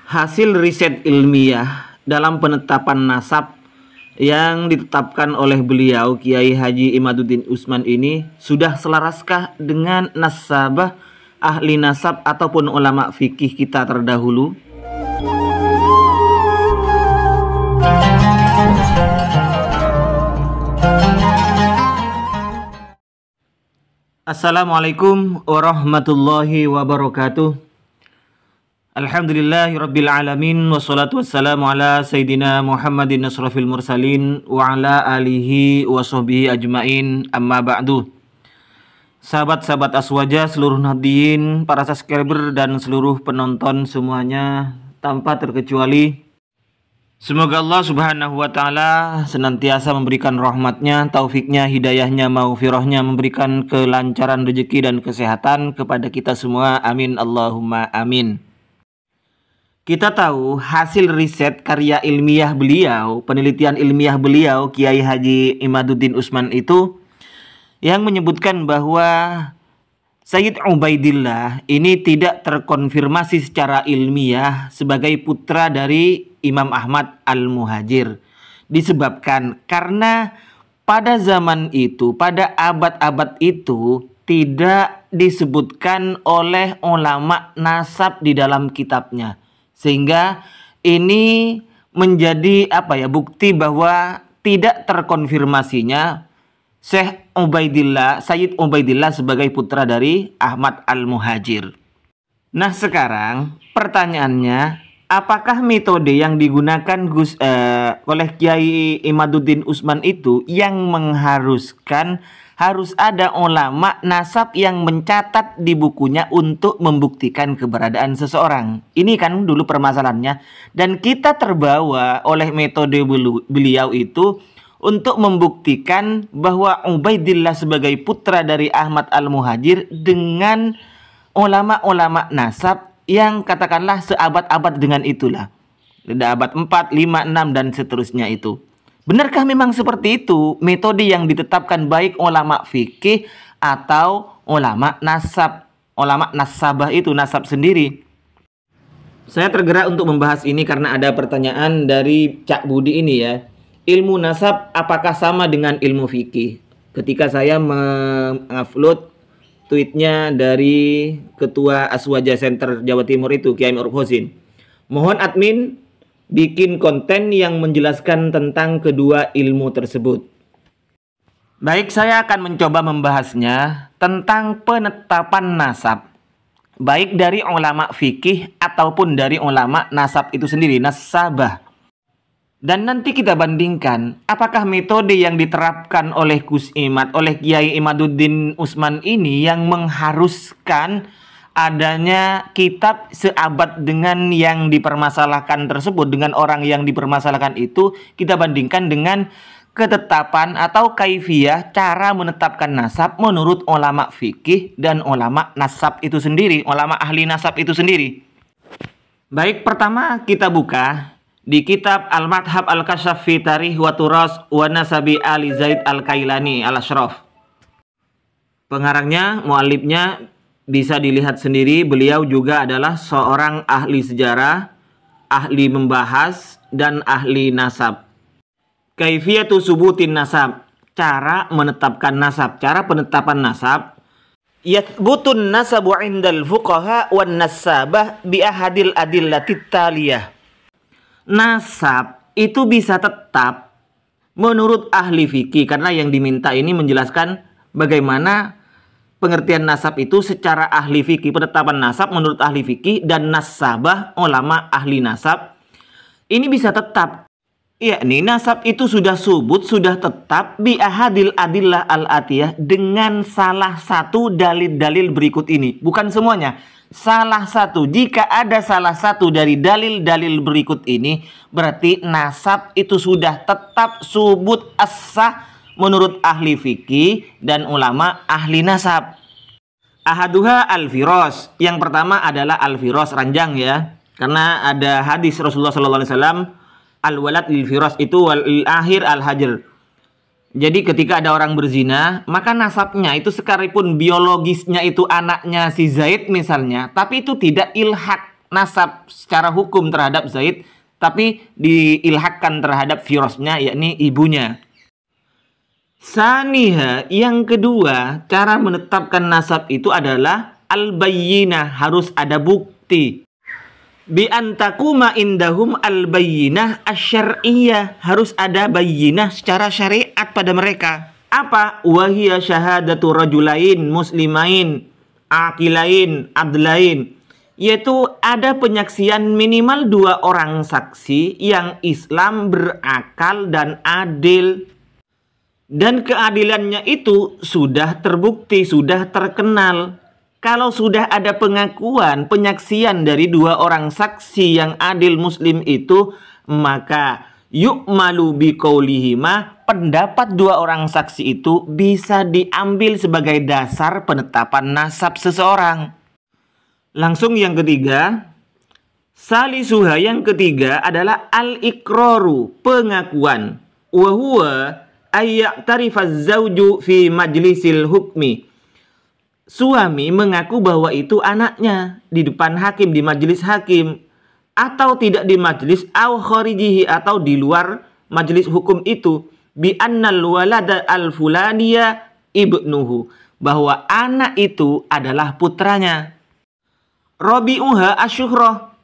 Hasil riset ilmiah dalam penetapan nasab yang ditetapkan oleh beliau Kiai Haji Imaduddin Usman ini sudah selaraskah dengan nasabah ahli nasab ataupun ulama fikih kita terdahulu? Assalamualaikum warahmatullahi wabarakatuh. Alhamdulillahirabbil alamin wassalatu wassalamu ala sayidina Muhammadin asrafil mursalin wa ala alihi wa sahbihi ajmain, amma ba'du. Sahabat-sahabat Aswaja, seluruh nahdiyin, para subscriber dan seluruh penonton semuanya tanpa terkecuali, semoga Allah subhanahu wa ta'ala senantiasa memberikan rahmatnya, taufiknya, hidayahnya, maghfirahnya, memberikan kelancaran rezeki dan kesehatan kepada kita semua. Amin Allahumma amin. Kita tahu hasil riset karya ilmiah beliau, penelitian ilmiah beliau Kiai Haji Imaduddin Usman itu yang menyebutkan bahwa Sayyid Ubaidillah ini tidak terkonfirmasi secara ilmiah sebagai putra dari Imam Ahmad Al-Muhajir. Disebabkan karena pada zaman itu, pada abad-abad itu tidak disebutkan oleh ulama nasab di dalam kitabnya. Sehingga ini menjadi bukti bahwa tidak terkonfirmasinya Syekh Ubaidillah, Sayyid Ubaidillah sebagai putra dari Ahmad Al-Muhajir. Nah, sekarang pertanyaannya, apakah metode yang digunakan oleh Kiai Imaduddin Usman itu yang mengharuskan harus ada ulama nasab yang mencatat di bukunya untuk membuktikan keberadaan seseorang? Ini kan dulu permasalahannya. Dan kita terbawa oleh metode beliau itu untuk membuktikan bahwa Ubaidillah sebagai putra dari Ahmad Al-Muhajir dengan ulama-ulama nasab yang katakanlah seabad-abad dengan itulah. Ada abad 4, 5, 6 dan seterusnya itu. Benarkah memang seperti itu metode yang ditetapkan baik ulama fikih atau ulama nasab? Ulama nasabah itu nasab sendiri. Saya tergerak untuk membahas ini karena ada pertanyaan dari Cak Budi ini ya. Ilmu nasab apakah sama dengan ilmu fikih? Ketika saya mengupload tweetnya dari Ketua Aswaja Center Jawa Timur itu, Kiai Ma'ruf Hosin. Mohon admin bikin konten yang menjelaskan tentang kedua ilmu tersebut. Baik, saya akan mencoba membahasnya tentang penetapan nasab, baik dari ulama fikih ataupun dari ulama nasab itu sendiri, nasabah. Dan nanti kita bandingkan apakah metode yang diterapkan oleh Gus Imad, oleh Kiai Imaduddin Usman ini yang mengharuskan adanya kitab seabad dengan yang dipermasalahkan tersebut, dengan orang yang dipermasalahkan itu, kita bandingkan dengan ketetapan atau kaifiyah cara menetapkan nasab menurut ulama fikih dan ulama nasab itu sendiri, ulama ahli nasab itu sendiri. Baik, pertama kita buka di kitab Al-Madhab Al-Kashaf fi Tarikh wa Turas wa Nasabi Ali Zaid Al-Kailani Al-Ashraf. Pengarangnya, muallifnya bisa dilihat sendiri, beliau juga adalah seorang ahli sejarah, ahli membahas, dan ahli nasab. Kaifiyatu subutin nasab, cara menetapkan nasab, cara penetapan nasab. Yathbutun nasabu indal fuqaha wan nasabah bi ahadil adillatit taliyah. Nasab itu bisa tetap menurut ahli fikih, karena yang diminta ini menjelaskan bagaimana pengertian nasab itu secara ahli fikih, penetapan nasab menurut ahli fikih dan nasabah ulama ahli nasab ini bisa tetap. Yakni nasab itu sudah subut, sudah tetap bi ahadil adillah al-atiyah, dengan salah satu dalil-dalil berikut ini. Bukan semuanya, salah satu. Jika ada salah satu dari dalil-dalil berikut ini, berarti nasab itu sudah tetap subut as-sah menurut ahli fikih dan ulama ahli nasab. Ahaduha al-firas. Yang pertama adalah al-firas, ranjang ya. Karena ada hadis Rasulullah SAW, al-walad lil-firas itu wal akhir al-hajr. Jadi ketika ada orang berzina, maka nasabnya itu sekalipun biologisnya itu anaknya si Zaid misalnya, tapi itu tidak ilhaq, nasab secara hukum terhadap Zaid, tapi diilhakkan terhadap firasnya, yakni ibunya. Saniha, yang kedua, cara menetapkan nasab itu adalah al-bayyinah, harus ada bukti. Bi antakuma indahum al-bayyinah asyar'iyyah, harus ada bayyinah secara syariat pada mereka. Apa? Wahiyya syahadatu rajulain muslimain aqilain adlain, yaitu ada penyaksian minimal 2 orang saksi yang Islam, berakal dan adil. Dan keadilannya itu sudah terbukti, sudah terkenal. Kalau sudah ada pengakuan, penyaksian dari 2 orang saksi yang adil muslim itu, maka yu'malu biqaulihima, pendapat 2 orang saksi itu bisa diambil sebagai dasar penetapan nasab seseorang. Langsung yang ketiga, salisuha, yang ketiga adalah al-iqraru, pengakuan. Wa huwa ayya'tarifaz zawju fi majlisil hukmi. Suami mengaku bahwa itu anaknya di depan hakim, di majelis hakim, atau tidak di majelis, au kharijihi, atau di luar majelis hukum itu, bi annal walada al fulaniya ibnuhu, bahwa anak itu adalah putranya. Rabi'uha asyuhrah.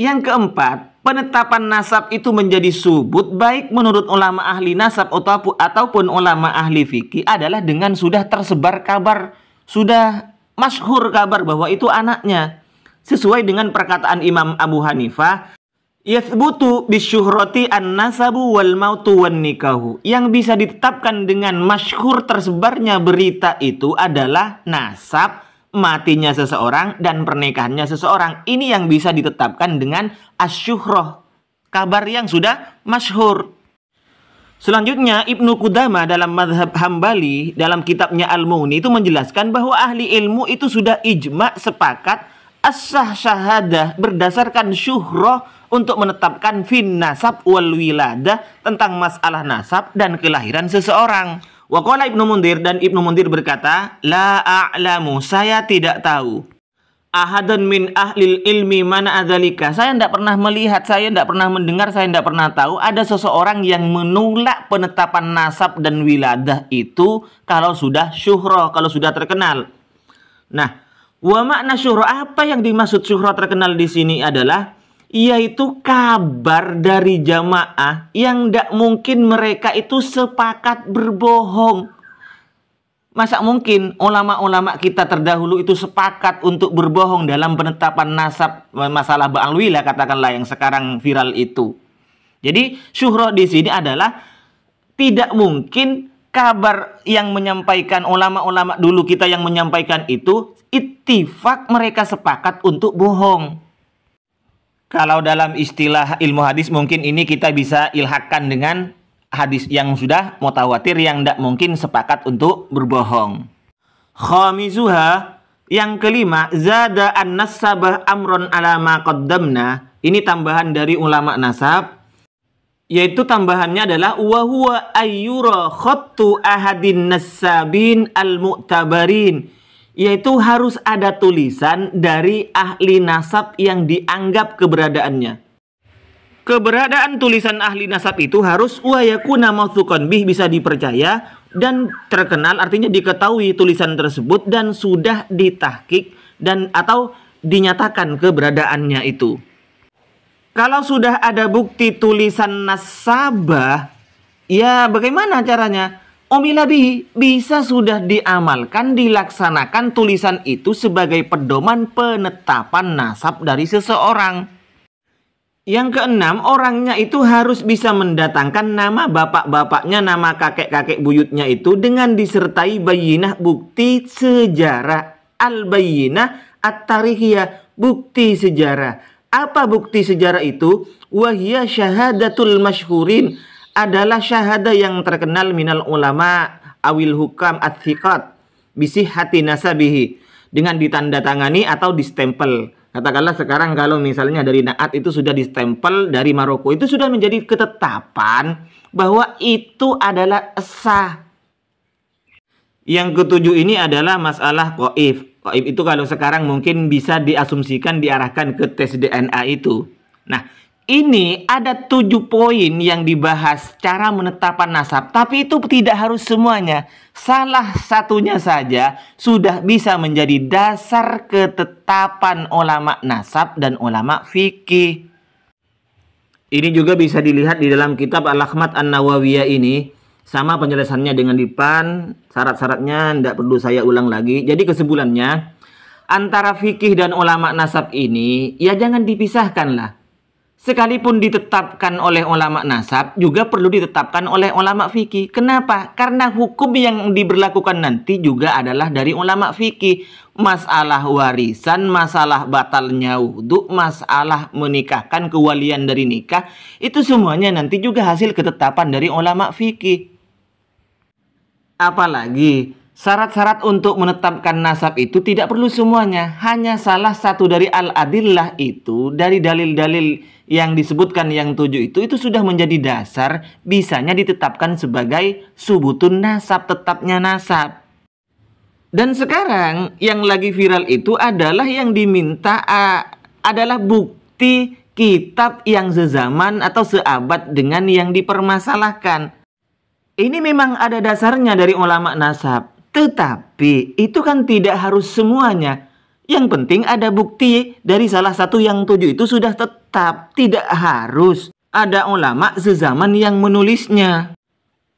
Yang keempat, penetapan nasab itu menjadi subut baik menurut ulama ahli nasab ataupun ulama ahli fikih adalah dengan sudah tersebar kabar, sudah masyhur kabar bahwa itu anaknya. Sesuai dengan perkataan Imam Abu Hanifah, yathbutu bisyuhrati an-nasabu wal mautu wan nikahu. Yang bisa ditetapkan dengan masyhur tersebarnya berita itu adalah nasab, matinya seseorang, dan pernikahannya seseorang. Ini yang bisa ditetapkan dengan asyuhrah, kabar yang sudah masyhur. Selanjutnya Ibnu Qudamah dalam mazhab Hambali dalam kitabnya Al-Mughni itu menjelaskan bahwa ahli ilmu itu sudah ijma sepakat as-sah syahadah berdasarkan syuhrah untuk menetapkan fin nasab wal wiladah, tentang masalah nasab dan kelahiran seseorang. Wa qala Ibnu Mundir, dan Ibnu Mundir berkata, la a'lamu, saya tidak tahu, ahadan min ahlil ilmi mana adzalika, saya tidak pernah melihat, saya tidak pernah mendengar, saya tidak pernah tahu ada seseorang yang menolak penetapan nasab dan wiladah itu kalau sudah syuhrah, kalau sudah terkenal. Nah, wa makna syuhrah, apa yang dimaksud syuhrah terkenal di sini adalah yaitu kabar dari jamaah yang tidak mungkin mereka itu sepakat berbohong. Masa mungkin ulama-ulama kita terdahulu itu sepakat untuk berbohong dalam penetapan nasab, masalah ba'al wilah katakanlah yang sekarang viral itu. Jadi syuhrah di sini adalah tidak mungkin kabar yang menyampaikan ulama-ulama dulu kita yang menyampaikan itu ittifaq mereka sepakat untuk bohong. Kalau dalam istilah ilmu hadis mungkin ini kita bisa ilhakkan dengan hadis yang sudah mutawatir yang tidak mungkin sepakat untuk berbohong. Khamizuha, yang kelima, zada an-nasabah amron ala ma qaddamna. Ini tambahan dari ulama nasab, yaitu tambahannya adalah wa huwa ayyura khattu ahadin nasabin al-mu'tabarin, yaitu harus ada tulisan dari ahli nasab yang dianggap keberadaannya. Keberadaan tulisan ahli nasab itu harus wa yakuna mawthuqan bih, bisa dipercaya dan terkenal, artinya diketahui tulisan tersebut dan sudah ditahqiq dan atau dinyatakan keberadaannya itu. Kalau sudah ada bukti tulisan nasabah, ya bagaimana caranya? Umila bihi, bisa sudah diamalkan, dilaksanakan tulisan itu sebagai pedoman penetapan nasab dari seseorang. Yang keenam, orangnya itu harus bisa mendatangkan nama bapak-bapaknya, nama kakek-kakek buyutnya itu dengan disertai bayyinah, bukti sejarah. Al-bayyinah at-tarikhiyah, bukti sejarah. Apa bukti sejarah itu? Wahiyya syahadatul masyhurin, adalah syahada yang terkenal minal ulama awil hukam at-thiqat bisihhati nasabihi, dengan ditandatangani atau distempel. Katakanlah sekarang kalau misalnya dari Naat itu sudah distempel dari Maroko, itu sudah menjadi ketetapan bahwa itu adalah sah. Yang ketujuh ini adalah masalah qaif. Gaib itu kalau sekarang mungkin bisa diasumsikan diarahkan ke tes DNA itu. Nah, ini ada 7 poin yang dibahas cara menetapkan nasab, tapi itu tidak harus semuanya. Salah satunya saja sudah bisa menjadi dasar ketetapan ulama nasab dan ulama fikih. Ini juga bisa dilihat di dalam kitab Al-Ahmad An-Nawawiyah ini. Sama penjelasannya dengan di PAN, syarat-syaratnya tidak perlu saya ulang lagi. Jadi kesimpulannya, antara fikih dan ulama nasab ini, ya jangan dipisahkan lah. Sekalipun ditetapkan oleh ulama nasab, juga perlu ditetapkan oleh ulama fikih. Kenapa? Karena hukum yang diberlakukan nanti juga adalah dari ulama fikih. Masalah warisan, masalah batalnya wudhu, masalah menikahkan, kewalian dari nikah, itu semuanya nanti juga hasil ketetapan dari ulama fikih. Apalagi syarat-syarat untuk menetapkan nasab itu tidak perlu semuanya. Hanya salah satu dari al-adillah itu, dari dalil-dalil yang disebutkan yang 7 itu sudah menjadi dasar bisanya ditetapkan sebagai subutun nasab, tetapnya nasab. Dan sekarang yang lagi viral itu adalah yang diminta adalah bukti kitab yang sezaman atau seabad dengan yang dipermasalahkan. Ini memang ada dasarnya dari ulama nasab, tetapi itu kan tidak harus semuanya. Yang penting ada bukti dari salah satu yang 7 itu sudah tetap. Tidak harus ada ulama sezaman yang menulisnya.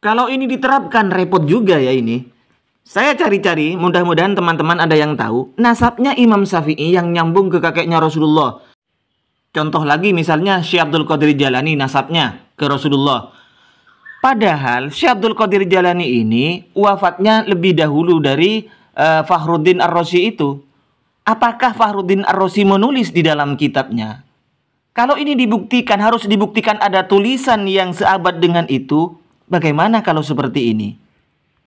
Kalau ini diterapkan repot juga ya ini. Saya cari-cari, mudah-mudahan teman-teman ada yang tahu. Nasabnya Imam Syafi'i yang nyambung ke kakeknya Rasulullah. Contoh lagi misalnya Syekh Abdul Qadir Jalani nasabnya ke Rasulullah. Padahal Syekh Abdul Qadir Jalani ini wafatnya lebih dahulu dari Fakhruddin Ar-Razi itu. Apakah Fakhruddin Ar-Razi menulis di dalam kitabnya? Kalau ini dibuktikan, harus dibuktikan ada tulisan yang seabad dengan itu. Bagaimana kalau seperti ini?